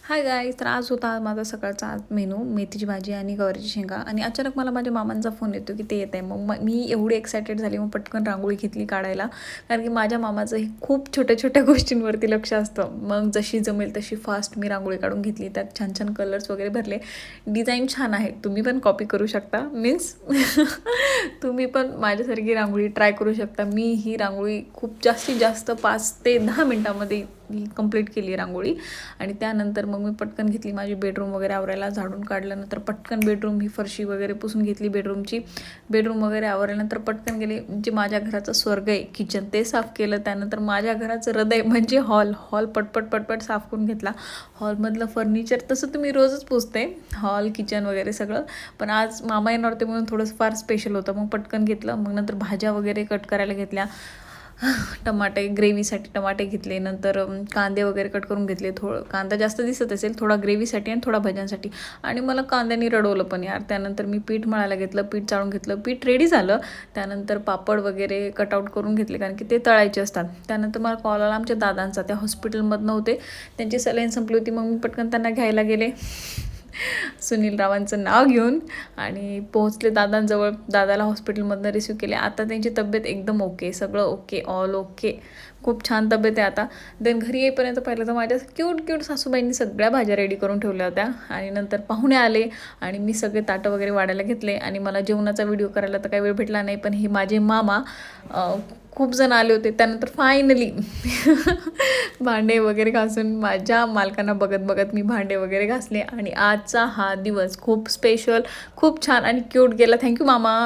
Hi guys, तर आज होता माझा सकाळचा आज मेनू मेथीची भाजी आणि गवारीची शेंगा. आणि अचानक मला माझ्या मामांचा फोन येतो की ते येत आहे. मग मी एवढी एक्सायटेड झाली, मग पटकन रांगोळी घेतली काढायला. कारण की माझ्या मामाचं हे खूप छोट्या छोट्या गोष्टींवरती लक्ष असतं. मग जशी जमेल तशी फास्ट मी रांगोळी काढून घेतली. त्यात छान छान कलर्स वगैरे भरले. डिझाईन छान आहे, तुम्ही पण कॉपी करू शकता. मीन्स तुम्ही पण माझ्यासारखी रांगोळी ट्राय करू शकता. मी ही रांगोळी खूप जास्तीत जास्त 5 ते 10 मिनटामध्ये कंप्लीट केली रांगोळी. आणि त्यानंतर मग मी पटकन घेतली माझी बेडरूम वगैरे आवरायला. झाडून काढल्यानंतर पटकन बेडरूम ही फरशी वगैरे पुसून घेतली बेडरूमची. बेडरूम वगैरे आवरल्यानंतर पटकन गेले जे माझ्या घराचं स्वर्ग आहे किचन, ते साफ केलं. त्यानंतर माझ्या घराचं हृदय म्हणजे हॉल पटपट साफ करून घेतला. हॉलमधलं फर्निचर तसं तुम्ही रोजच पुसते, हॉल किचन वगैरे सगळं, पण आज मामा येणार होते म्हणून थोडंसं फार स्पेशल होतं. मग पटकन घेतलं. मग नंतर भाज्या वगैरे कट करायला घेतल्या. टमाटे ग्रेव्हीसाठी टमाटे घेतले. नंतर कांदे वगैरे कट करून घेतले. थोडं कांदा जास्त दिसत असेल, थोडा ग्रेव्हीसाठी आणि थोडा भाज्यांसाठी. आणि मला कांद्याने रडवलं पण यार. त्यानंतर मी पीठ मळायला घेतलं, पीठ चाळून घेतलं, पीठ रेडी झालं. त्यानंतर पापड वगैरे कटआउट करून घेतले, कारण की ते तळायचे असतात. त्यानंतर मला कॉल आला आमच्या दादांचा, त्या हॉस्पिटलमधनं होते, त्यांची सलाईन संपली होती. मग मी पटकन त्यांना घ्यायला गेले सुनील रावांचं नाव घेऊन. आणि पोहोचले दादांजवळ. दादाला हॉस्पिटलमधनं रिसीव्ह केले. आता त्यांची तब्येत एकदम ओके, सगळं ओके, ऑल ओके, खूप छान तब्येत आहे आता. देन घरी येईपर्यंत पाहिलं तर माझ्या क्यूट सासूबाईंनी सगळ्या भाज्या रेडी करून ठेवल्या होत्या. आणि नंतर पाहुणे आले आणि मी सगळे ताटं वगैरे वाढायला घेतले. आणि मला जेवणाचा व्हिडिओ करायला तर काही वेळ भेटला नाही, पण हे माझे मामा खूप जण आले होते. त्यानंतर फायनली भांडे वगैरे घासून माझ्या मालकांना बघत मी भांडे वगैरे घासले. आणि आजचा हा दिवस खूप स्पेशल, खूप छान आणि क्यूट गेला. थँक्यू मामा.